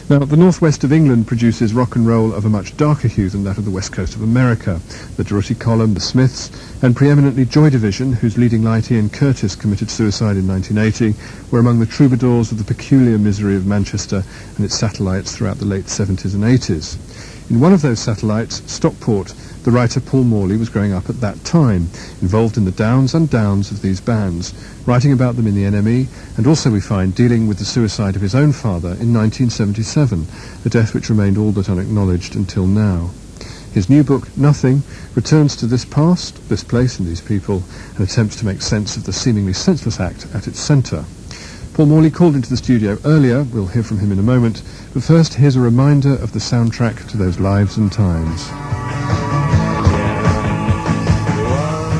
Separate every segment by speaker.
Speaker 1: Now, the northwest of England produces rock and roll of a much darker hue than that of the west coast of America. The Durruti Column, the Smiths, and preeminently Joy Division, whose leading light Ian Curtis committed suicide in 1980, were among the troubadours of the peculiar misery of Manchester and its satellites throughout the late 70s and 80s. In one of those satellites, Stockport, the writer Paul Morley was growing up at that time, involved in the downs and downs of these bands, writing about them in the NME, and also we find dealing with the suicide of his own father in 1977, a death which remained all but unacknowledged until now. His new book, Nothing, returns to this past, this place and these people, and attempts to make sense of the seemingly senseless act at its centre. Paul Morley called into the studio earlier, we'll hear from him in a moment, but first here's a reminder of the soundtrack to those lives and times.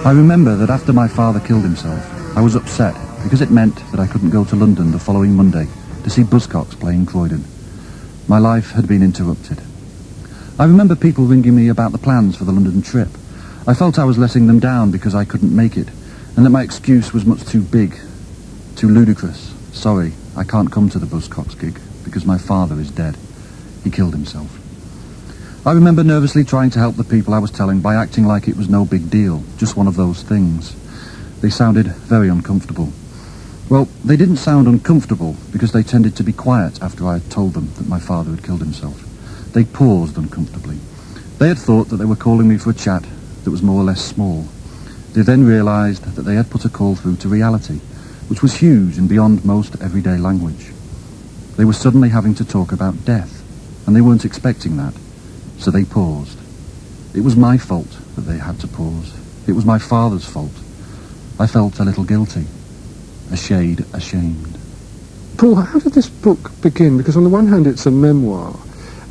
Speaker 2: I remember that after my father killed himself, I was upset because it meant that I couldn't go to London the following Monday to see Buzzcocks play in Croydon. My life had been interrupted. I remember people ringing me about the plans for the London trip. I felt I was letting them down because I couldn't make it, and that my excuse was much too big, too ludicrous. Sorry, I can't come to the Buzzcocks gig because my father is dead. He killed himself. I remember nervously trying to help the people I was telling by acting like it was no big deal, just one of those things. They sounded very uncomfortable. Well, they didn't sound uncomfortable because they tended to be quiet after I had told them that my father had killed himself. They paused uncomfortably. They had thought that they were calling me for a chat that was more or less small. They then realised that they had put a call through to reality, which was huge and beyond most everyday language. They were suddenly having to talk about death, and they weren't expecting that. So they paused. It was my fault that they had to pause. It was my father's fault. I felt a little guilty, a shade ashamed.
Speaker 1: Paul, how did this book begin? Because on the one hand it's a memoir,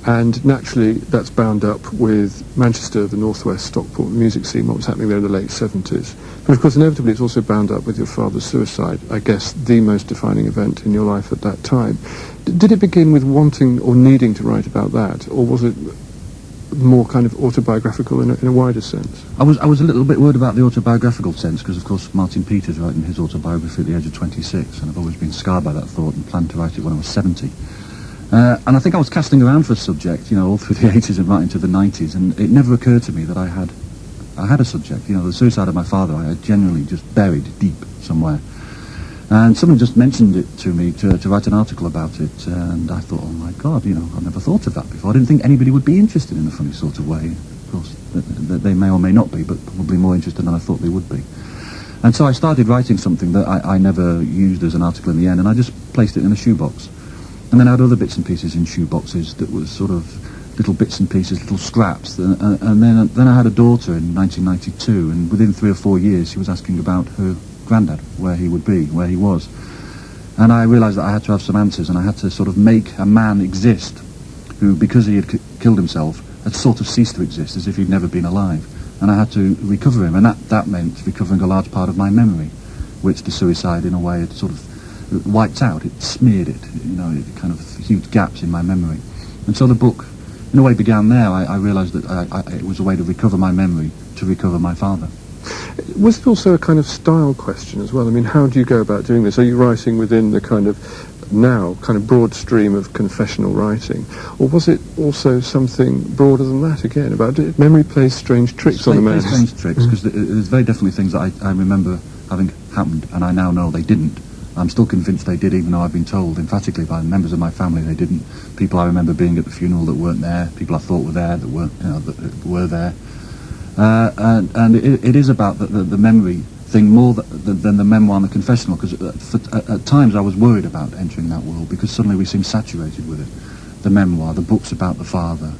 Speaker 1: and naturally that's bound up with Manchester, the northwest, Stockport music scene, what was happening there in the late 70s. But of course inevitably it's also bound up with your father's suicide, I guess the most defining event in your life at that time. Did it begin with wanting or needing to write about that, or was it more kind of autobiographical in a wider sense?
Speaker 2: I was a little bit worried about the autobiographical sense because, of course, Martin Peters writing his autobiography at the age of 26, and I've always been scarred by that thought and planned to write it when I was 70. And I think I was casting around for a subject, all through the 80s and right into the 90s, and it never occurred to me that I had a subject. The suicide of my father I had genuinely just buried deep somewhere. And someone just mentioned it to me to write an article about it, and I thought, oh my God, I've never thought of that before. I didn't think anybody would be interested in a funny sort of way. Of course, they may or may not be, but probably more interested than I thought they would be. And so I started writing something that I never used as an article in the end, and I just placed it in a shoebox. And then I had other bits and pieces in shoeboxes that was sort of little bits and pieces, little scraps. And then I had a daughter in 1992, and within 3 or 4 years she was asking about her granddad, where he would be, where he was. And I realised that I had to have some answers, and I had to sort of make a man exist who, because he had killed himself, had sort of ceased to exist, as if he'd never been alive. And I had to recover him, and that meant recovering a large part of my memory, which the suicide, in a way, had sort of wiped out. It smeared it, it kind of huge gaps in my memory. And so the book, in a way, began there. I realised that it was a way to recover my memory, to recover my father.
Speaker 1: Was it also a kind of style question as well? I mean, how do you go about doing this? Are you writing within the kind of broad stream of confessional writing, or was it also something broader than that again, about memory plays strange tricks on a man?
Speaker 2: Strange tricks, because there's very definitely things that I remember having happened, and I now know they didn't. I'm still convinced they did, even though I've been told emphatically by members of my family they didn't. People I remember being at the funeral that weren't there, people I thought were there that weren't, that were there. And it is about the memory thing more than the memoir and the confessional, because at times I was worried about entering that world, because suddenly we seem saturated with it. The memoir, the books about the father,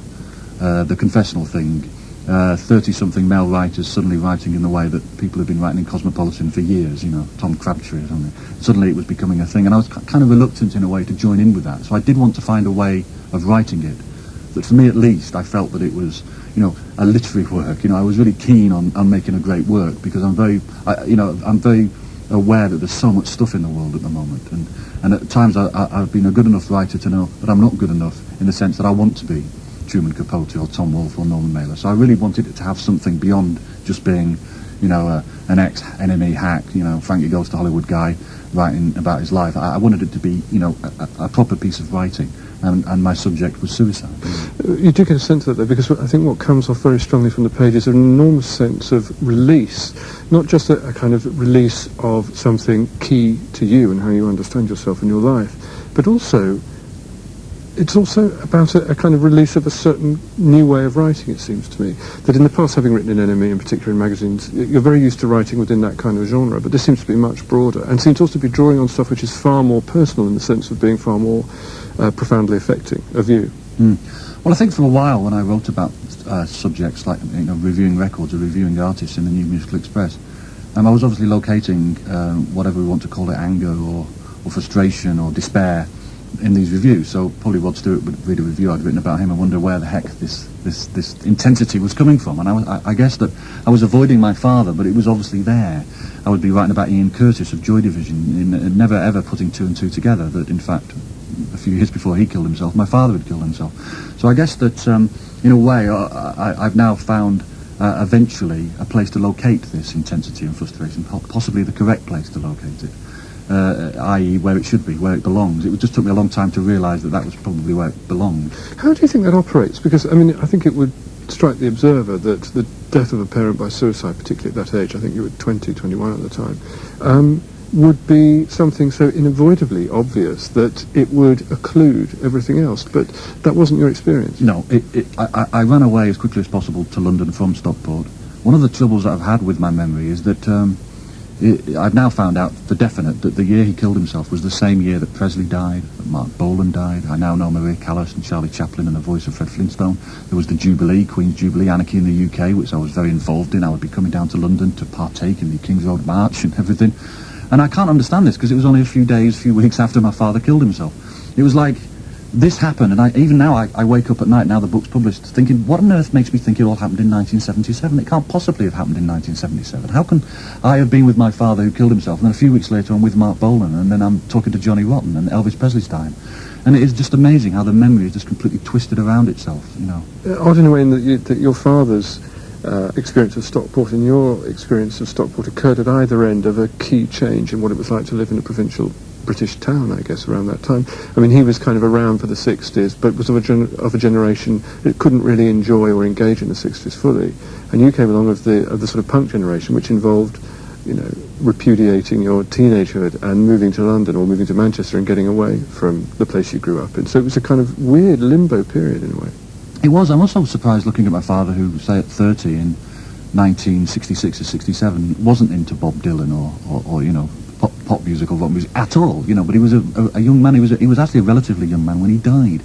Speaker 2: the confessional thing, 30-something male writers suddenly writing in the way that people have been writing in Cosmopolitan for years, Tom Crabtree or something. Suddenly it was becoming a thing, and I was kind of reluctant in a way to join in with that. So I did want to find a way of writing it that, for me at least, I felt that it was, a literary work. I was really keen on making a great work, because I'm very aware that there's so much stuff in the world at the moment, and at times I've been a good enough writer to know that I'm not good enough, in the sense that I want to be Truman Capote or Tom Wolfe or Norman Mailer. So I really wanted it to have something beyond just being, an ex-enemy hack, Frankie Goes to Hollywood guy writing about his life. I wanted it to be, a proper piece of writing. and my subject was suicide.
Speaker 1: You do get a sense of that, though, because I think what comes off very strongly from the page is an enormous sense of release, not just a kind of release of something key to you and how you understand yourself and your life, but also it's also about a kind of release of a certain new way of writing, it seems to me. That in the past, having written in NME, in particular in magazines, you're very used to writing within that kind of genre, but this seems to be much broader, and seems also to be drawing on stuff which is far more personal in the sense of being far more profoundly affecting of you.
Speaker 2: Well, I think for a while when I wrote about subjects like reviewing records or reviewing artists in the New Musical Express, I was obviously locating whatever we want to call it, anger or frustration or despair in these reviews. So probably Rod Stewart would read a review I'd written about him and wonder where the heck this intensity was coming from. And I guess that I was avoiding my father, but it was obviously there. I would be writing about Ian Curtis of Joy Division, never ever putting two and two together, that in fact a few years before he killed himself, my father had killed himself. So I guess that in a way I've now found eventually a place to locate this intensity and frustration, possibly the correct place to locate it. I.e. where it should be, where it belongs. It just took me a long time to realise that was probably where it belonged.
Speaker 1: How do you think that operates? Because, I mean, I think it would strike the observer that the death of a parent by suicide, particularly at that age, I think you were 20, 21 at the time, would be something so unavoidably obvious that it would occlude everything else. But that wasn't your experience.
Speaker 2: No, I ran away as quickly as possible to London from Stockport. One of the troubles that I've had with my memory is that I've now found out for definite that the year he killed himself was the same year that Presley died, that Mark Bolan died. I now know Maria Callas and Charlie Chaplin and the voice of Fred Flintstone. There was the Jubilee, Queen's Jubilee, Anarchy in the UK, which I was very involved in. I would be coming down to London to partake in the King's Road March and everything. And I can't understand this because it was only a few weeks after my father killed himself. It was like this happened, and even now I wake up at night, now the book's published, thinking, what on earth makes me think it all happened in 1977? It can't possibly have happened in 1977. How can I have been with my father who killed himself, and then a few weeks later I'm with Mark Bolan, and then I'm talking to Johnny Rotten and Elvis Presley's dying? And it is just amazing how the memory is just completely twisted around itself, you know.
Speaker 1: Odd in a way in that your father's experience of Stockport and your experience of Stockport occurred at either end of a key change in what it was like to live in a provincial British town, I guess, around that time. I mean, he was kind of around for the 60s, but was of a generation that couldn't really enjoy or engage in the 60s fully. And you came along of the sort of punk generation, which involved, you know, repudiating your teenagehood and moving to London or moving to Manchester and getting away from the place you grew up in. So it was a kind of weird limbo period in a way.
Speaker 2: It was. I'm also surprised looking at my father, who, say, at 30 in 1966 or 67, wasn't into Bob Dylan or you know, pop music or rock music at all, you know. But he was a young man. He was actually a relatively young man when he died.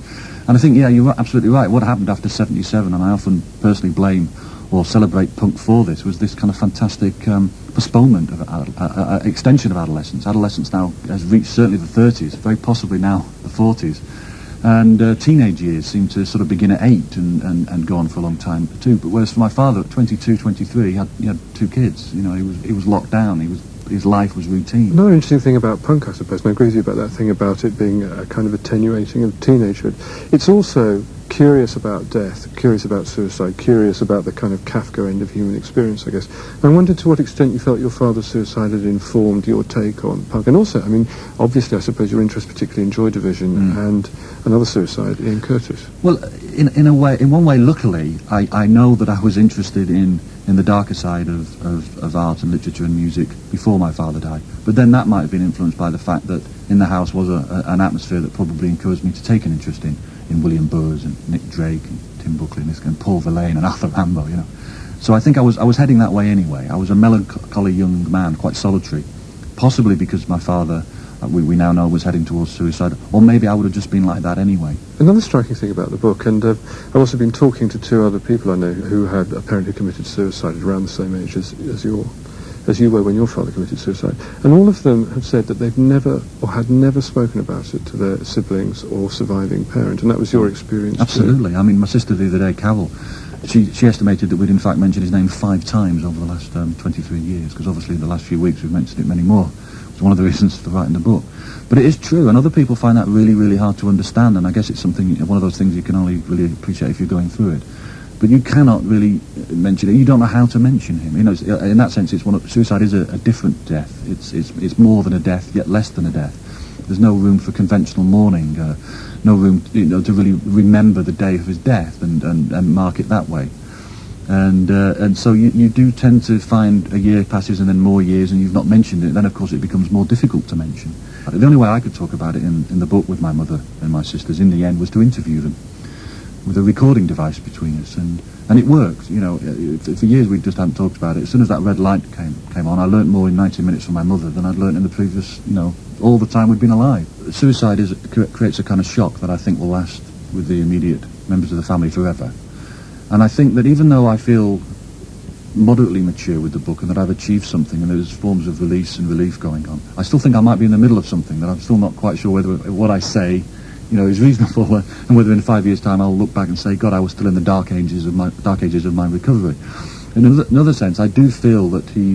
Speaker 2: And I think, yeah, you're absolutely right. What happened after 77, and I often personally blame or celebrate punk for this, was this kind of fantastic postponement of extension of adolescence. Adolescence now has reached certainly the 30s, very possibly now the 40s. And teenage years seem to sort of begin at 8 and go on for a long time too. But whereas for my father at 22, 23, he had 2 kids. You know, he was locked down. His life was routine.
Speaker 1: Another interesting thing about punk, I suppose, and I agree with you about that thing about it being a kind of attenuating of teenagehood. It's also curious about death, curious about suicide, curious about the kind of Kafka end of human experience, I guess. And I wondered to what extent you felt your father's suicide had informed your take on punk. And also, I mean, obviously, I suppose your interest particularly in Joy Division and another suicide, Ian Curtis.
Speaker 2: Well, in one way, luckily, I know that I was interested in the darker side of art and literature and music before my father died. But then that might have been influenced by the fact that in the house was an atmosphere that probably encouraged me to take an interest in William Burroughs and Nick Drake and Tim Buckley and Paul Verlaine and Arthur Rimbaud, you know. So I think I was heading that way anyway. I was a melancholy young man, quite solitary, possibly because my father, we now know, was heading towards suicide, or maybe I would have just been like that anyway.
Speaker 1: Another striking thing about the book, and I've also been talking to 2 other people I know who had apparently committed suicide at around the same age as you were when your father committed suicide, and all of them have said that they've never or had never spoken about it to their siblings or surviving parent, and that was your experience.
Speaker 2: Absolutely.
Speaker 1: Too.
Speaker 2: I mean, my sister the other day, Carol, she estimated that we'd in fact mentioned his name 5 times over the last 23 years, because obviously the last few weeks we've mentioned it many more. It's one of the reasons for writing the book. But it is true, and other people find that really, really hard to understand, and I guess it's something, one of those things you can only really appreciate if you're going through it. But you cannot really mention it. You don't know how to mention him. You know, in that sense, suicide is a different death. It's more than a death, yet less than a death. There's no room for conventional mourning, no room, to really remember the day of his death and mark it that way. And so you do tend to find a year passes and then more years and you've not mentioned it. Then, of course, it becomes more difficult to mention. The only way I could talk about it in the book with my mother and my sisters in the end was to interview them with a recording device between us. And it worked. For years we just hadn't talked about it. As soon as that red light came on, I learnt more in 90 minutes from my mother than I'd learnt in the previous, all the time we'd been alive. Suicide creates a kind of shock that I think will last with the immediate members of the family forever. And I think that even though I feel moderately mature with the book and that I've achieved something and there's forms of release and relief going on, I still think I might be in the middle of something that I'm still not quite sure whether what I say, is reasonable and whether in 5 years' time I'll look back and say, God, I was still in the dark ages of my recovery. In another sense, I do feel that he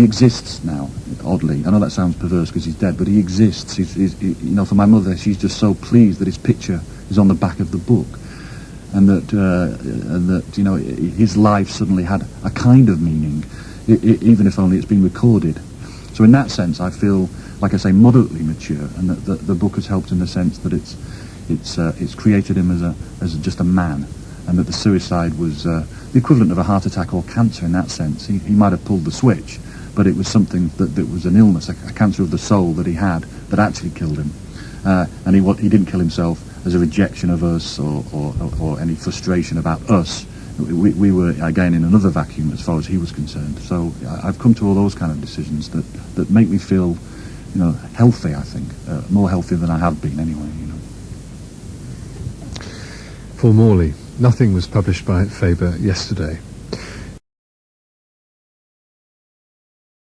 Speaker 2: exists now, oddly. I know that sounds perverse because he's dead, but he exists. For my mother, she's just so pleased that his picture is on the back of the book. And that his life suddenly had a kind of meaning, even if only it's been recorded. So in that sense, I feel, like I say, moderately mature, and that the book has helped in the sense that it's created him as just a man, and that the suicide was the equivalent of a heart attack or cancer in that sense. He might have pulled the switch, but it was something that was an illness, a cancer of the soul that he had that actually killed him, and he didn't kill himself as a rejection of us or any frustration about us. We were, again, in another vacuum as far as he was concerned. So I've come to all those kind of decisions that make me feel, healthy, I think. More healthy than I have been anyway,
Speaker 1: For Morley, nothing was published by Faber yesterday.